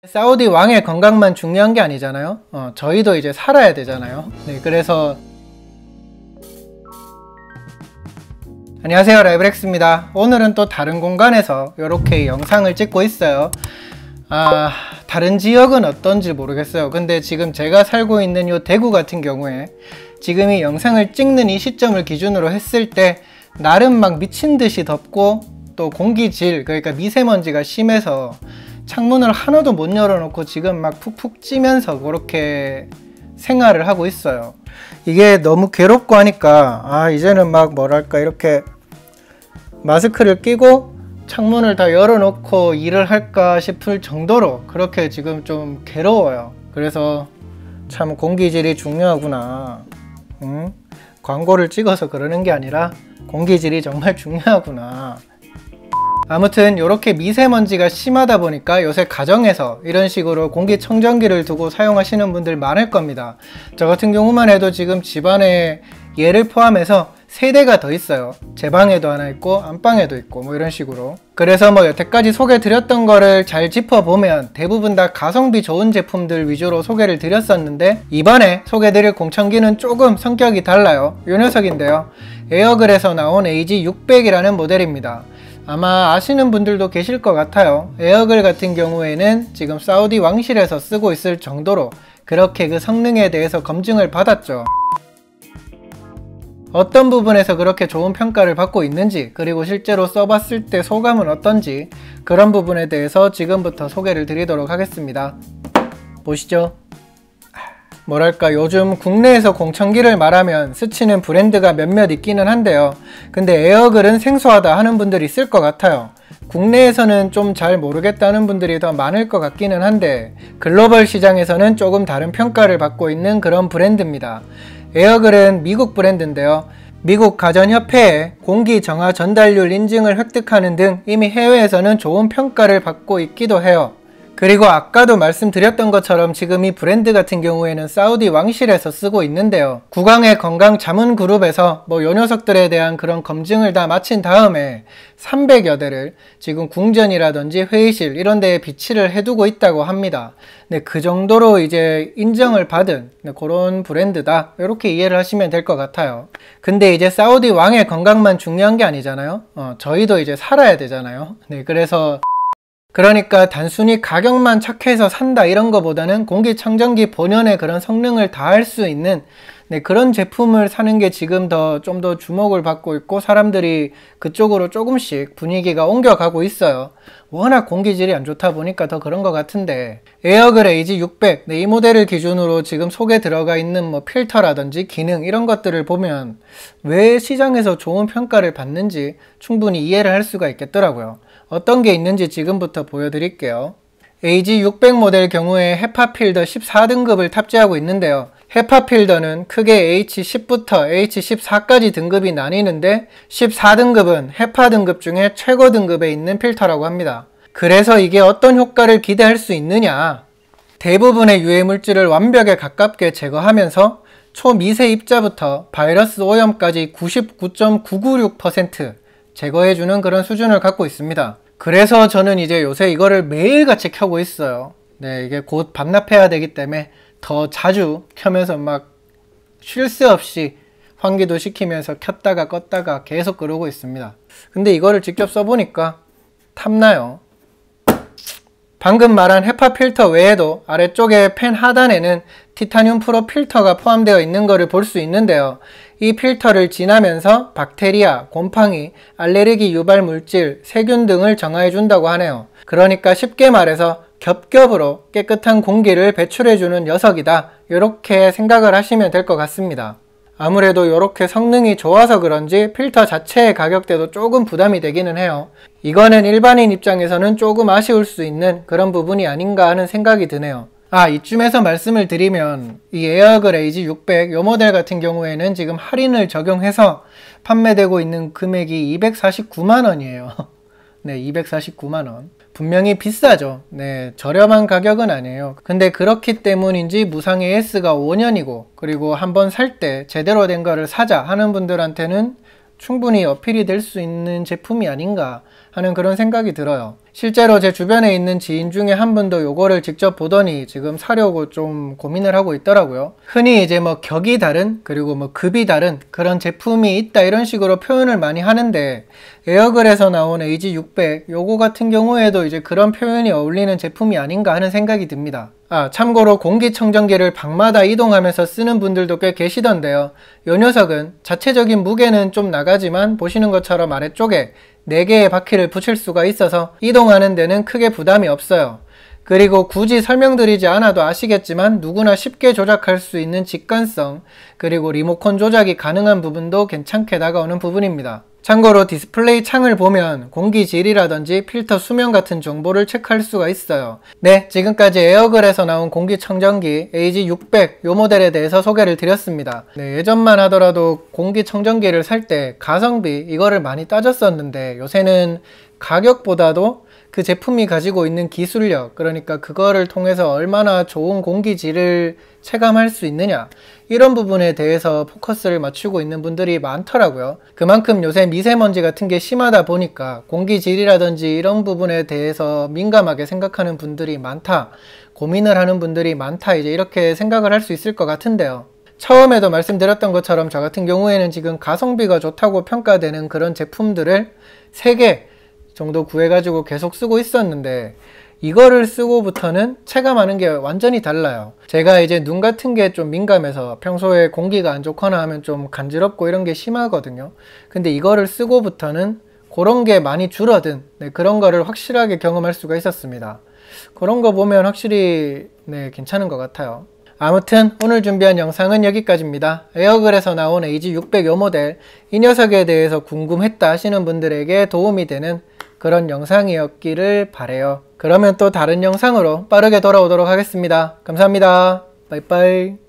사우디 왕의 건강만 중요한 게 아니잖아요. 저희도 이제 살아야 되잖아요. 네, 그래서 안녕하세요, 라이브렉스입니다. 오늘은 또 다른 공간에서 이렇게 영상을 찍고 있어요. 다른 지역은 어떤지 모르겠어요. 근데 지금 제가 살고 있는 요 대구 같은 경우에 지금 이 영상을 찍는 이 시점을 기준으로 했을 때 나름 막 미친듯이 덥고 또 공기질, 그러니까 미세먼지가 심해서 창문을 하나도 못 열어놓고 지금 막 푹푹 찌면서 그렇게 생활을 하고 있어요. 이게 너무 괴롭고 하니까 이제는 막 뭐랄까 이렇게 마스크를 끼고 창문을 다 열어놓고 일을 할까 싶을 정도로 그렇게 지금 좀 괴로워요. 그래서 참 공기질이 중요하구나. 광고를 찍어서 그러는 게 아니라 공기질이 정말 중요하구나. 아무튼 이렇게 미세먼지가 심하다 보니까 요새 가정에서 이런 식으로 공기청정기를 두고 사용하시는 분들 많을 겁니다. 저 같은 경우만 해도 지금 집안에 얘를 포함해서 3대가 더 있어요. 제 방에도 하나 있고 안방에도 있고 뭐 이런 식으로. 그래서 뭐 여태까지 소개 드렸던 거를 잘 짚어보면 대부분 다 가성비 좋은 제품들 위주로 소개를 드렸었는데, 이번에 소개 드릴 공청기는 조금 성격이 달라요. 이 녀석인데요, 에어글에서 나온 AG600이라는 모델입니다. 아마 아시는 분들도 계실 것 같아요. 에어글 같은 경우에는 지금 사우디 왕실에서 쓰고 있을 정도로 그렇게 그 성능에 대해서 검증을 받았죠. 어떤 부분에서 그렇게 좋은 평가를 받고 있는지, 그리고 실제로 써봤을 때 소감은 어떤지, 그런 부분에 대해서 지금부터 소개를 드리도록 하겠습니다. 보시죠. 뭐랄까, 요즘 국내에서 공청기를 말하면 스치는 브랜드가 몇몇 있기는 한데요. 근데 에어글은 생소하다 하는 분들이 있을 것 같아요. 국내에서는 좀 잘 모르겠다는 분들이 더 많을 것 같기는 한데, 글로벌 시장에서는 조금 다른 평가를 받고 있는 그런 브랜드입니다. 에어글은 미국 브랜드인데요, 미국 가전협회에 공기 정화 전달률 인증을 획득하는 등 이미 해외에서는 좋은 평가를 받고 있기도 해요. 그리고 아까도 말씀드렸던 것처럼 지금 이 브랜드 같은 경우에는 사우디 왕실에서 쓰고 있는데요, 국왕의 건강 자문 그룹에서 뭐 요 녀석들에 대한 그런 검증을 다 마친 다음에 300여 대를 지금 궁전이라든지 회의실 이런 데에 비치를 해두고 있다고 합니다. 네, 그 정도로 이제 인정을 받은 그런 브랜드다, 이렇게 이해를 하시면 될 것 같아요. 근데 이제 사우디 왕의 건강만 중요한 게 아니잖아요. 저희도 이제 살아야 되잖아요. 네, 그러니까 단순히 가격만 착해서 산다 이런 거보다는 공기청정기 본연의 그런 성능을 다할 수 있는 그런 제품을 사는 게 지금 좀 더 주목을 받고 있고, 사람들이 그쪽으로 조금씩 분위기가 옮겨가고 있어요. 워낙 공기질이 안 좋다 보니까 더 그런 것 같은데, 에어글 AG600 이 모델을 기준으로 지금 속에 들어가 있는 뭐 필터라든지 기능 이런 것들을 보면 왜 시장에서 좋은 평가를 받는지 충분히 이해를 할 수가 있겠더라고요. 어떤 게 있는지 지금부터 보여드릴게요. AG600 모델 경우에 헤파 필더 14등급을 탑재하고 있는데요, 헤파 필더는 크게 H10부터 H14까지 등급이 나뉘는데 14등급은 헤파 등급 중에 최고 등급에 있는 필터라고 합니다. 그래서 이게 어떤 효과를 기대할 수 있느냐, 대부분의 유해물질을 완벽에 가깝게 제거하면서 초미세 입자부터 바이러스 오염까지 99.996% 제거해주는 그런 수준을 갖고 있습니다. 그래서 저는 이제 요새 이거를 매일같이 켜고 있어요. 네, 이게 곧 반납해야 되기 때문에 더 자주 켜면서 막 쉴 새 없이 환기도 시키면서 켰다가 껐다가 계속 그러고 있습니다. 근데 이거를 직접 써보니까 탐나요. 방금 말한 헤파 필터 외에도 아래쪽에 펜 하단에는 티타늄 프로 필터가 포함되어 있는 것을 볼 수 있는데요, 이 필터를 지나면서 박테리아, 곰팡이, 알레르기 유발 물질, 세균 등을 정화해 준다고 하네요. 그러니까 쉽게 말해서 겹겹으로 깨끗한 공기를 배출해주는 녀석이다, 이렇게 생각을 하시면 될 것 같습니다. 아무래도 이렇게 성능이 좋아서 그런지 필터 자체의 가격대도 조금 부담이 되기는 해요. 이거는 일반인 입장에서는 조금 아쉬울 수 있는 그런 부분이 아닌가 하는 생각이 드네요. 이쯤에서 말씀을 드리면 이 에어글 AG600 요 모델 같은 경우에는 지금 할인을 적용해서 판매되고 있는 금액이 249만원이에요. 네, 249만원. 분명히 비싸죠. 네, 저렴한 가격은 아니에요. 근데 그렇기 때문인지 무상 AS가 5년이고, 그리고 한번 살 때 제대로 된 거를 사자 하는 분들한테는 충분히 어필이 될 수 있는 제품이 아닌가 하는 그런 생각이 들어요. 실제로 제 주변에 있는 지인 중에 한 분도 요거를 직접 보더니 지금 사려고 좀 고민을 하고 있더라고요. 흔히 이제 뭐 격이 다른 그리고 뭐 급이 다른 그런 제품이 있다 이런 식으로 표현을 많이 하는데 에어글에서 나온 AG600 요거 같은 경우에도 이제 그런 표현이 어울리는 제품이 아닌가 하는 생각이 듭니다. 참고로 공기청정기를 방마다 이동하면서 쓰는 분들도 꽤 계시던데요. 요 녀석은 자체적인 무게는 좀 나가지만 보시는 것처럼 아래쪽에 4개의 바퀴를 붙일 수가 있어서 이동하는 데는 크게 부담이 없어요. 그리고 굳이 설명드리지 않아도 아시겠지만 누구나 쉽게 조작할 수 있는 직관성 그리고 리모컨 조작이 가능한 부분도 괜찮게 다가오는 부분입니다. 참고로 디스플레이 창을 보면 공기질이라든지 필터 수명 같은 정보를 체크할 수가 있어요. 네, 지금까지 에어글에서 나온 공기청정기 AG600 요 모델에 대해서 소개를 드렸습니다. 네, 예전만 하더라도 공기청정기를 살 때 가성비 이거를 많이 따졌었는데 요새는 가격보다도 그 제품이 가지고 있는 기술력, 그러니까 그거를 통해서 얼마나 좋은 공기질을 체감할 수 있느냐 이런 부분에 대해서 포커스를 맞추고 있는 분들이 많더라고요. 그만큼 요새 미세먼지 같은 게 심하다 보니까 공기질이라든지 이런 부분에 대해서 민감하게 생각하는 분들이 많다, 고민을 하는 분들이 많다, 이제 이렇게 생각을 할 수 있을 것 같은데요. 처음에도 말씀드렸던 것처럼 저 같은 경우에는 지금 가성비가 좋다고 평가되는 그런 제품들을 3개 정도 구해가지고 계속 쓰고 있었는데 이거를 쓰고부터는 체감하는 게 완전히 달라요. 제가 이제 눈 같은 게 좀 민감해서 평소에 공기가 안 좋거나 하면 좀 간지럽고 이런 게 심하거든요. 근데 이거를 쓰고부터는 그런 게 많이 줄어든 그런 거를 확실하게 경험할 수가 있었습니다. 그런 거 보면 확실히 괜찮은 것 같아요. 아무튼 오늘 준비한 영상은 여기까지입니다. 에어글에서 나온 AG600 요 모델 이 녀석에 대해서 궁금했다 하시는 분들에게 도움이 되는 그런 영상이었기를 바래요. 그러면 또 다른 영상으로 빠르게 돌아오도록 하겠습니다. 감사합니다. 빠이빠이.